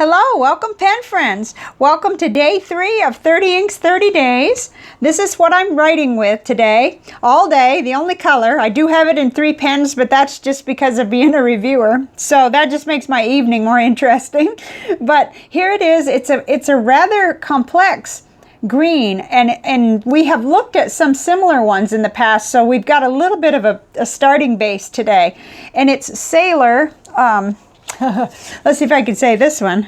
Hello, welcome pen friends. Welcome to day 3 of 30 Inks 30 Days. This is what I'm writing with today, all day, the only color. I do have it in 3 pens, but that's just because of being a reviewer. So that just makes my evening more interesting. But here it is. It's a rather complex green, and we have looked at some similar ones in the past, so we've got a little bit of a starting base today. And it's Sailor, let's see if I can say this one.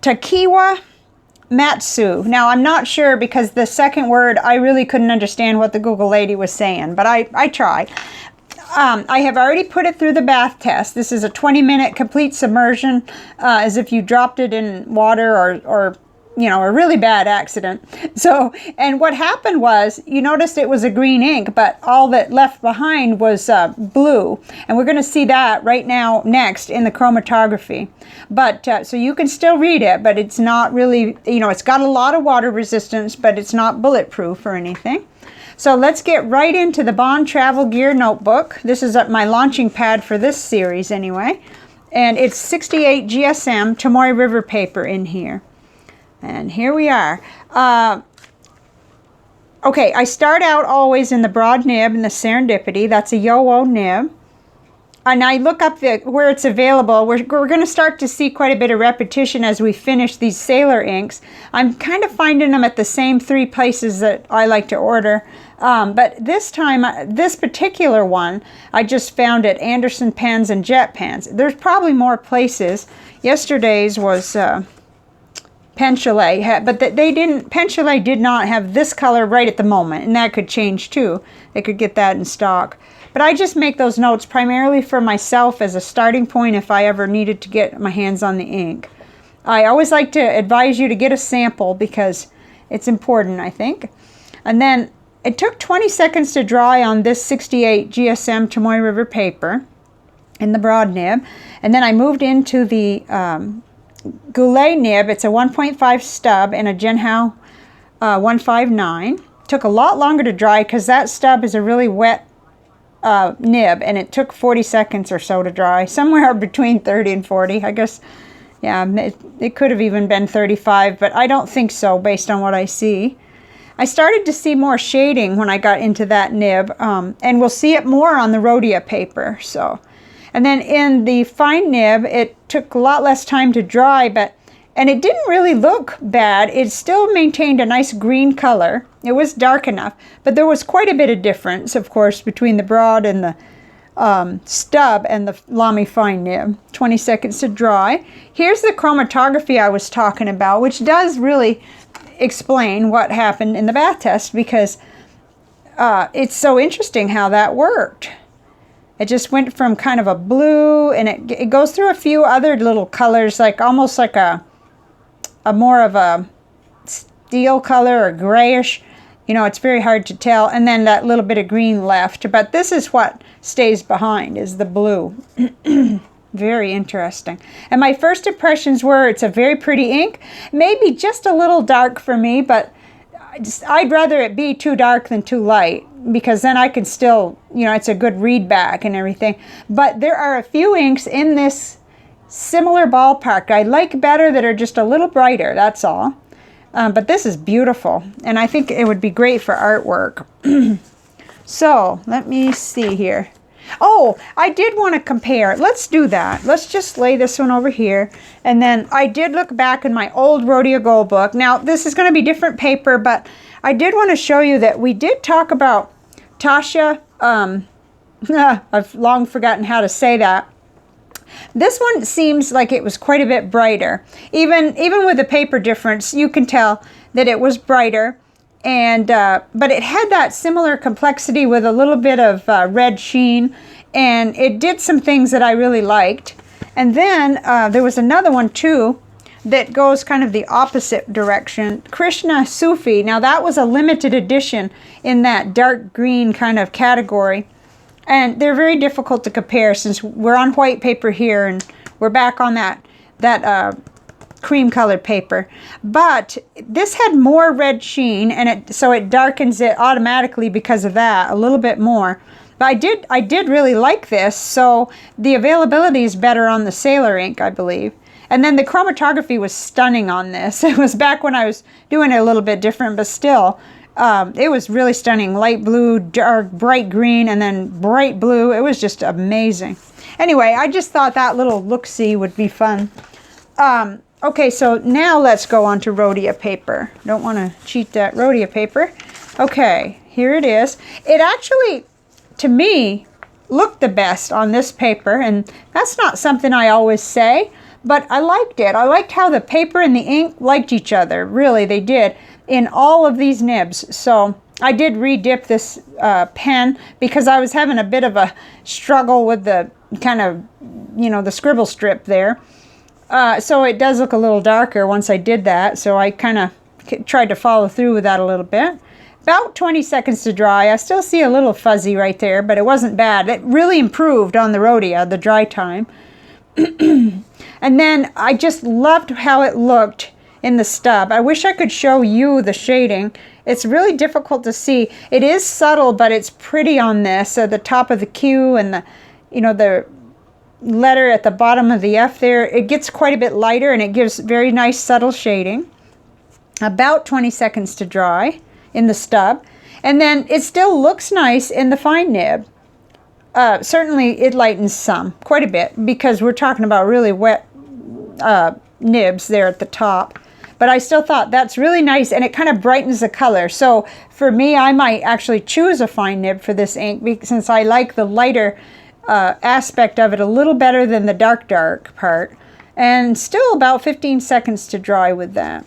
Tokiwa-Matsu. Now, I'm not sure because the second word, I really couldn't understand what the Google lady was saying, but I tried. I have already put it through the bath test. This is a 20-minute complete submersion, as if you dropped it in water or you know, a really bad accident. So, and what happened was, you noticed it was a green ink, but all that left behind was blue. And we're going to see that right now next in the chromatography. But, so you can still read it, but it's not really, you know, it's got a lot of water resistance, but it's not bulletproof or anything. So let's get right into the Bond Travel Gear Notebook. This is my launching pad for this series anyway. And it's 68 GSM Tomoe River paper in here. And here we are. Okay, I start out always in the broad nib and the Serendipity. That's a JoWo nib. And I look up where it's available. We're going to start to see quite a bit of repetition as we finish these Sailor inks. I'm kind of finding them at the same 3 places that I like to order. But this time, this particular one, I just found at Anderson Pens and Jet Pens. There's probably more places. Yesterday's was Pen Chalet, but Pen Chalet did not have this color right at the moment, and that could change too. They could get that in stock. But I just make those notes primarily for myself as a starting point if I ever needed to get my hands on the ink. I always like to advise you to get a sample because it's important, I think. And then it took 20 seconds to dry on this 68 GSM Tomoe River paper in the broad nib. And then I moved into the Goutlet nib. It's a 1.5 stub and a Genhao 159. Took a lot longer to dry because that stub is a really wet nib, and it took 40 seconds or so to dry. Somewhere between 30 and 40, I guess. Yeah, it could have even been 35, but I don't think so based on what I see. I started to see more shading when I got into that nib, and we'll see it more on the Rhodia paper. So. And then in the fine nib, it took a lot less time to dry, and it didn't really look bad. It still maintained a nice green color. It was dark enough, but there was quite a bit of difference, of course, between the broad and the stub and the Lamy Fine nib. 20 seconds to dry. Here's the chromatography I was talking about, which does really explain what happened in the bath test, because it's so interesting how that worked. It just went from kind of a blue, and it goes through a few other little colors, like almost like a more of a steel color or grayish. You know, it's very hard to tell. And then that little bit of green left. But this is what stays behind, is the blue. Very interesting. And my first impressions were it's a very pretty ink. Maybe just a little dark for me, but I'd rather it be too dark than too light, because then I can still, you know, it's a good read back and everything. But there are a few inks in this similar ballpark I like better that are just a little brighter, that's all. But this is beautiful, and I think it would be great for artwork. So, let me see here. Oh, I did want to compare. Let's do that. Let's just lay this one over here. And then I did look back in my old Rhodia Gold book. Now, this is going to be different paper, but I did want to show you that we did talk about Tasha. I've long forgotten how to say that. This one seems like it was quite a bit brighter. Even with the paper difference, you can tell that it was brighter. And but it had that similar complexity with a little bit of red sheen, and it did some things that I really liked. And then there was another one too that goes kind of the opposite direction, Krishna Sufi. Now that was a limited edition in that dark green kind of category, and they're very difficult to compare since we're on white paper here and we're back on that cream colored paper. But this had more red sheen, and so it darkens it automatically because of that a little bit more. But I did really like this, so the availability is better on the Sailor ink, I believe. And then the chromatography was stunning on this. It was back when I was doing it a little bit different, but still, it was really stunning. Light blue, dark, bright green, and then bright blue. It was just amazing. Anyway, I just thought that little look-see would be fun. Okay, so now let's go on to Rhodia paper. Don't want to cheat that Rhodia paper. Okay, here it is. It actually, to me, looked the best on this paper, and that's not something I always say, but I liked it. I liked how the paper and the ink liked each other. Really, they did in all of these nibs. So I did re-dip this pen because I was having a bit of a struggle with the kind of, you know, the scribble strip there. So it does look a little darker once I did that. So I kind of tried to follow through with that a little bit. About 20 seconds to dry. I still see a little fuzzy right there, but it wasn't bad. It really improved on the Rhodia, the dry time. And then I just loved how it looked in the stub. I wish I could show you the shading. It's really difficult to see. It is subtle, but it's pretty on this. The top of the Q and the, you know, the letter at the bottom of the F there, it gets quite a bit lighter and it gives very nice subtle shading. About 20 seconds to dry in the stub. And then it still looks nice in the fine nib. Certainly it lightens some, quite a bit, because we're talking about really wet nibs there at the top. But I still thought that's really nice, and it kind of brightens the color. So for me, I might actually choose a fine nib for this ink, since I like the lighter aspect of it a little better than the dark part. And still about 15 seconds to dry with that.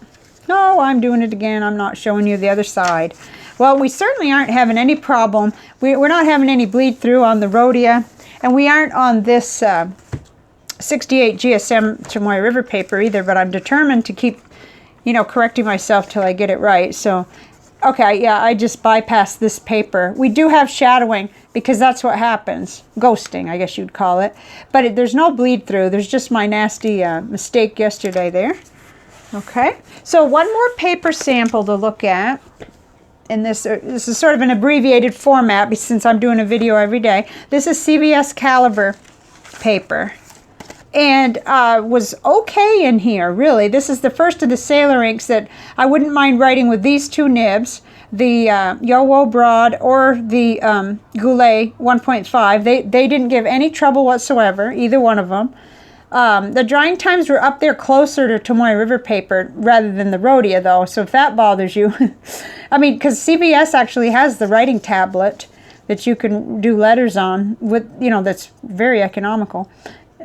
No, I'm doing it again. I'm not showing you the other side. Well, we certainly aren't having any problem. We're not having any bleed through on the Rhodia, and we aren't on this 68 GSM Tomoe River paper either, but I'm determined to keep, you know, correcting myself till I get it right. So, okay, yeah, I just bypassed this paper. We do have shadowing because that's what happens. Ghosting, I guess you'd call it. But there's no bleed through. There's just my nasty mistake yesterday there. Okay, so one more paper sample to look at. And this is sort of an abbreviated format since I'm doing a video every day. This is CVS Caliber paper. And was okay in here, really. This is the first of the Sailor inks that I wouldn't mind writing with these two nibs, the JoWo Broad or the Goutlet 1.5. They didn't give any trouble whatsoever, either one of them. The drying times were up there closer to Tomoe River paper rather than the Rhodia, though, so if that bothers you. I mean, because CVS actually has the writing tablet that you can do letters on with, you know, that's very economical.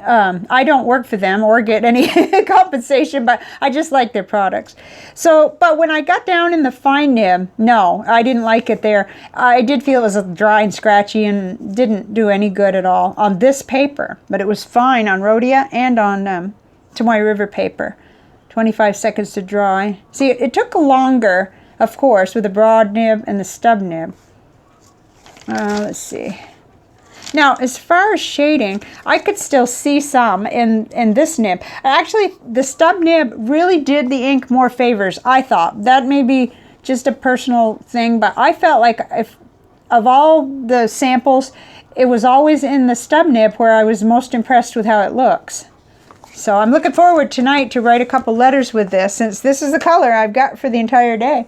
I don't work for them or get any compensation, but I just like their products. So, but when I got down in the fine nib, no, I didn't like it there. I did feel it was dry and scratchy and didn't do any good at all on this paper, but it was fine on Rhodia and on Tomoe River paper. 25 seconds to dry. See, it took longer, of course, with the broad nib and the stub nib. Let's see. Now, as far as shading, I could still see some in this nib. Actually, the stub nib really did the ink more favors, I thought. That may be just a personal thing, but I felt like if of all the samples, it was always in the stub nib where I was most impressed with how it looks. So I'm looking forward tonight to write a couple letters with this, since this is the color I've got for the entire day.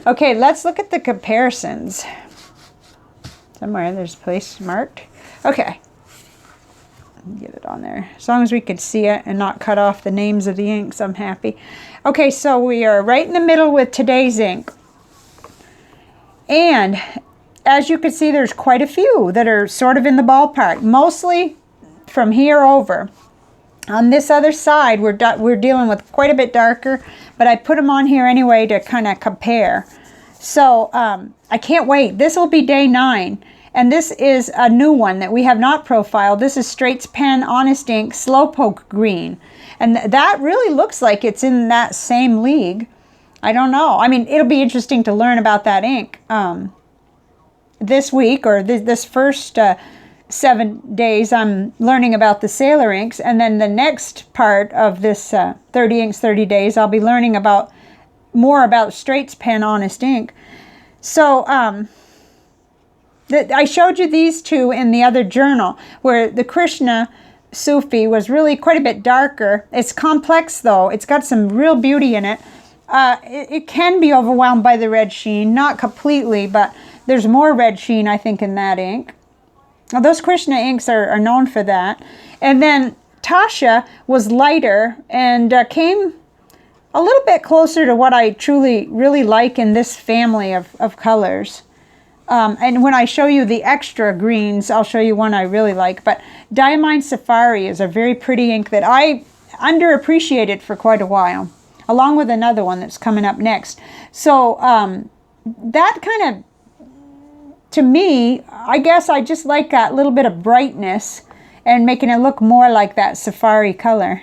Okay, let's look at the comparisons. Somewhere there's a place marked. Okay. Get it on there. As long as we could see it and not cut off the names of the inks, I'm happy. Okay, so we are right in the middle with today's ink. And as you can see, there's quite a few that are sort of in the ballpark. Mostly from here over. On this other side, we're dealing with quite a bit darker, but I put them on here anyway to kind of compare. So I can't wait. This will be day 9. And this is a new one that we have not profiled. This is Straight's Pen Honest Ink Slowpoke Green. And that really looks like it's in that same league. I don't know. I mean, it'll be interesting to learn about that ink this week, or this first 7 days I'm learning about the Sailor inks. And then the next part of this 30 inks, 30 days, I'll be learning about more about Straight's Pen Honest Ink. So, I showed you these two in the other journal, where the Krishna Sufi was really quite a bit darker. It's complex though. It's got some real beauty in it. It can be overwhelmed by the red sheen, not completely, but there's more red sheen, I think, in that ink. Now, those Krishna inks are known for that. And then Tasha was lighter and came a little bit closer to what I truly really like in this family of colors. And when I show you the extra greens, I'll show you one I really like. But Diamine Safari is a very pretty ink that I underappreciated for quite a while, along with another one that's coming up next. So that kind of, to me, I guess I just like that little bit of brightness and making it look more like that safari color.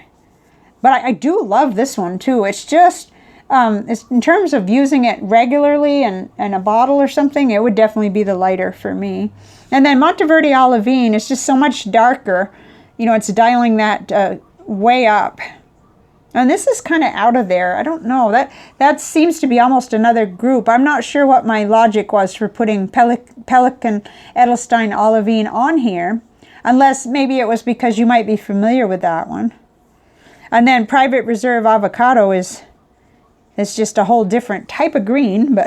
But I do love this one too. It's just, it's, in terms of using it regularly in a bottle or something, it would definitely be the lighter for me. And then Monteverde Olivine is just so much darker. You know, it's dialing that way up. And this is kind of out of there. I don't know. That seems to be almost another group. I'm not sure what my logic was for putting Pelican Edelstein Olivine on here. Unless maybe it was because you might be familiar with that one. And then Private Reserve Avocado is just a whole different type of green. But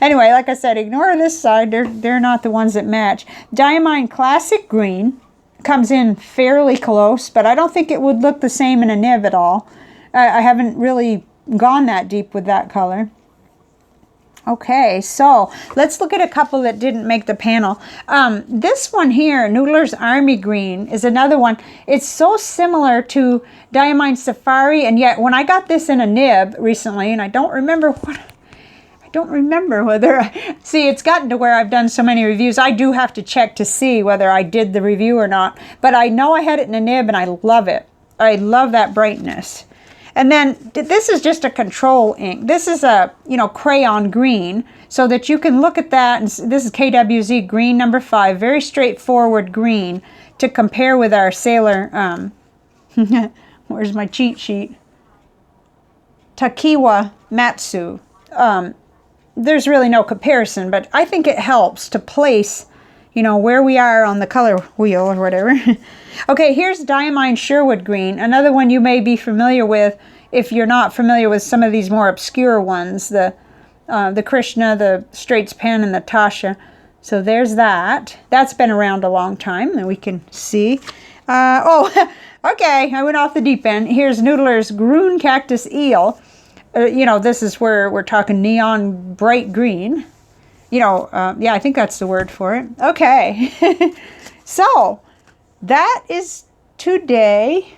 anyway, like I said, ignore this side. They're not the ones that match. Diamine Classic Green comes in fairly close, but I don't think it would look the same in a nib at all. I haven't really gone that deep with that color. Okay, so let's look at a couple that didn't make the panel. This one here, Noodler's Army Green, is another one. It's so similar to Diamine Safari, and yet when I got this in a nib recently, and I don't remember whether, see, it's gotten to where I've done so many reviews, I do have to check to see whether I did the review or not. But I know I had it in a nib, and I love it. I love that brightness. And then this is just a control ink. This is a, crayon green, so that you can look at that. And this is KWZ green number 5, very straightforward green to compare with our Sailor, where's my cheat sheet? Tokiwa-Matsu. There's really no comparison, but I think it helps to place, where we are on the color wheel or whatever. Okay, here's Diamine Sherwood Green, another one you may be familiar with if you're not familiar with some of these more obscure ones, the Krishna, the Straits Pen, and the Tasha. So there's that. That's been around a long time, and we can see. Okay, I went off the deep end. Here's Noodler's Groen Cactus Eel. This is where we're talking neon bright green. Yeah, I think that's the word for it. Okay. So that is today,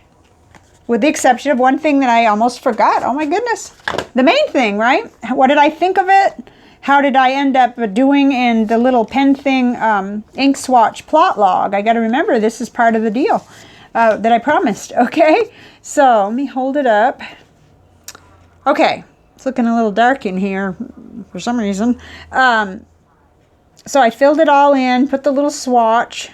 with the exception of one thing that I almost forgot. Oh my goodness. The main thing, right? What did I think of it? How did I end up doing in the little pen thing ink swatch plot log? I got to remember this is part of the deal that I promised. Okay. So let me hold it up. Okay. It's looking a little dark in here for some reason. So I filled it all in, put the little swatch.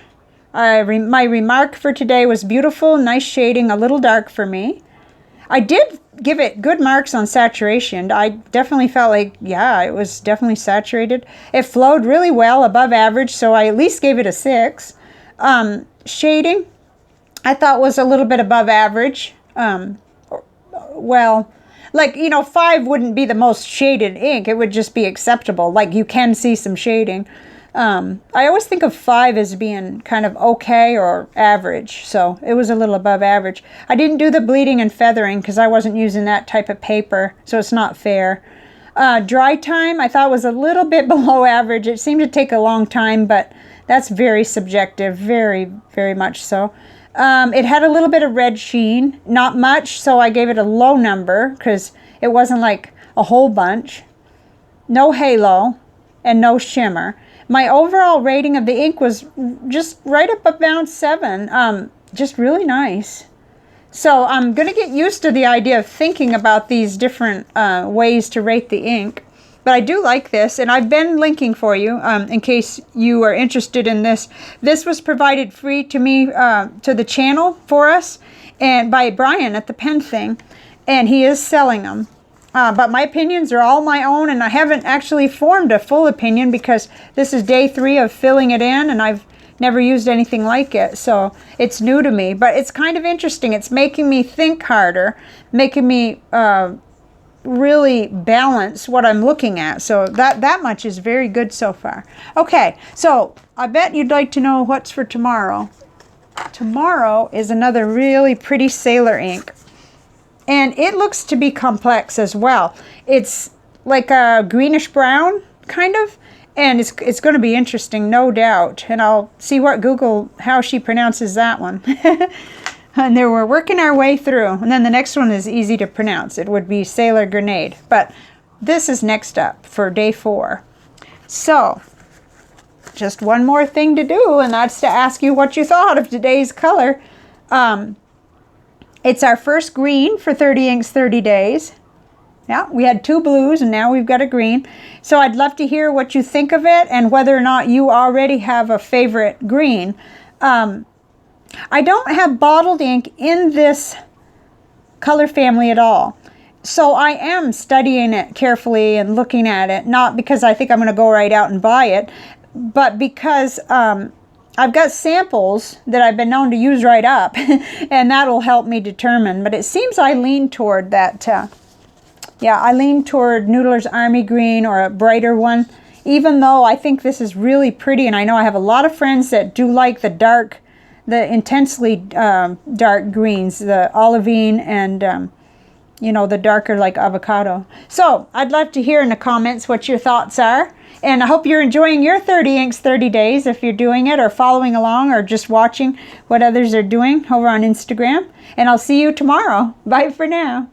My remark for today was beautiful, nice shading, a little dark for me. I did give it good marks on saturation. I definitely felt like, yeah, it was definitely saturated. It flowed really well, above average, so I at least gave it a 6. Shading, I thought was a little bit above average. Well, 5 wouldn't be the most shaded ink. It would just be acceptable. Like, you can see some shading. I always think of 5 as being kind of okay or average, so it was a little above average. I didn't do the bleeding and feathering because I wasn't using that type of paper, so it's not fair. Dry time I thought was a little bit below average. It seemed to take a long time, but that's very subjective, very, very much so. It had a little bit of red sheen, not much, so I gave it a low number because it wasn't like a whole bunch. No halo and no shimmer. My overall rating of the ink was just right up around 7. Just really nice. So I'm going to get used to the idea of thinking about these different ways to rate the ink. But I do like this, and I've been linking for you in case you are interested in this. This was provided free to me, to the channel for us, and by Brian at the Pen Thing, and he is selling them. But my opinions are all my own, and I haven't actually formed a full opinion because this is day 3 of filling it in, and I've never used anything like it, so it's new to me. But it's kind of interesting. It's making me think harder, making me really balance what I'm looking at. So that much is very good so far. Okay, so I bet you'd like to know what's for tomorrow. Tomorrow is another really pretty Sailor ink. And it looks to be complex as well. It's like a greenish brown, kind of. And it's going to be interesting, no doubt. And I'll see what how she pronounces that one. And there we're working our way through. And then the next one is easy to pronounce. It would be Sailor Grenade. But this is next up for day 4. So, just one more thing to do, and that's to ask you what you thought of today's color. It's our first green for 30 Inks 30 Days. Yeah, we had 2 blues and now we've got a green. So I'd love to hear what you think of it and whether or not you already have a favorite green. I don't have bottled ink in this color family at all. So I am studying it carefully and looking at it, not because I think I'm going to go right out and buy it, but because I've got samples that I've been known to use right up, and that'll help me determine. But it seems I lean toward that, yeah, I lean toward Noodler's Army Green or a brighter one, even though I think this is really pretty, and I know I have a lot of friends that do like the intensely dark greens, the olivine and, you know, the darker like avocado. So I'd love to hear in the comments what your thoughts are. And I hope you're enjoying your 30 Inks 30 Days if you're doing it or following along or just watching what others are doing over on Instagram. And I'll see you tomorrow. Bye for now.